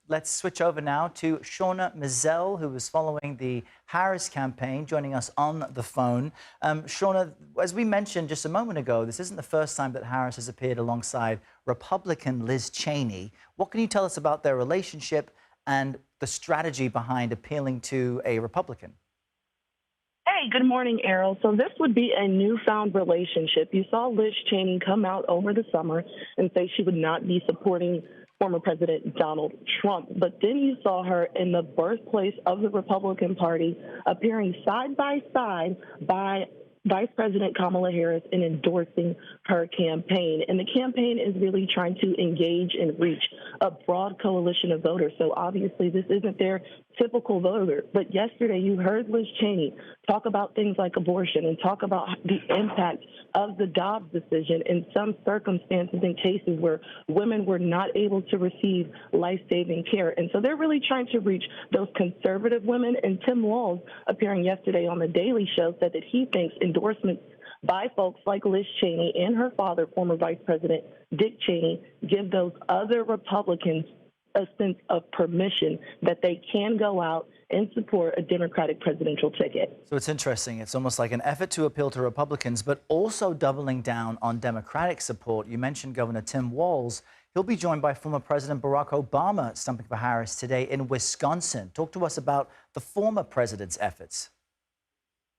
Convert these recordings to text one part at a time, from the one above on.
let's switch over now to Shawna Mizelle, who was following the Harris campaign, joining us on the phone. Shawna, as we mentioned just a moment ago, this isn't the first time that Harris has appeared alongside Republican Liz Cheney. What can you tell us about their relationship and the strategy behind appealing to a Republican? Hey, good morning, Errol. So this would be a newfound relationship. You saw Liz Cheney come out over the summer and say she would not be supporting former President Donald Trump. But then you saw her in the birthplace of the Republican Party appearing side by side by Vice President Kamala Harris in endorsing her campaign. And the campaign is really trying to engage and reach a broad coalition of voters. So obviously this isn't their typical voter. But yesterday you heard Liz Cheney talk about things like abortion and talk about the impact of the Dobbs decision in some circumstances and cases where women were not able to receive life-saving care. And so they're really trying to reach those conservative women. And Tim Walz, appearing yesterday on The Daily Show, said that he thinks endorsements by folks like Liz Cheney and her father, former Vice President Dick Cheney, give those other Republicans a sense of permission that they can go out and support a Democratic presidential ticket. So it's interesting. It's almost like an effort to appeal to Republicans, but also doubling down on Democratic support. You mentioned Governor Tim Walz. He'll be joined by former President Barack Obama stumping for Harris today in Wisconsin. Talk to us about the former president's efforts.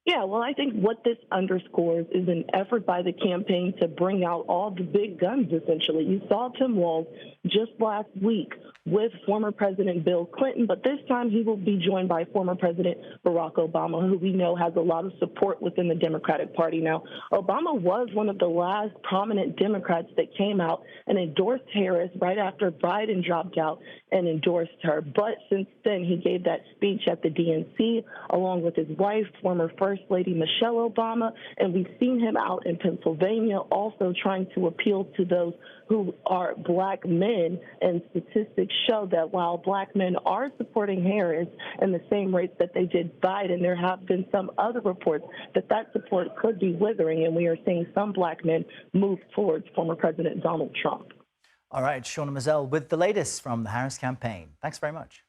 Yeah, well, I think what this underscores is an effort by the campaign to bring out all the big guns, essentially. You saw Tim Walz just last week with former President Bill Clinton, but this time he will be joined by former President Barack Obama, who we know has a lot of support within the Democratic Party. Now, Obama was one of the last prominent Democrats that came out and endorsed Harris right after Biden dropped out and endorsed her. But since then, he gave that speech at the DNC along with his wife, former First Lady Michelle Obama, and we've seen him out in Pennsylvania also trying to appeal to those who are black men, and statistics show that while black men are supporting Harris in the same rates that they did Biden, there have been some other reports that that support could be withering, and we are seeing some black men move towards former President Donald Trump. All right, Shawna Mizelle with the latest from the Harris campaign. Thanks very much.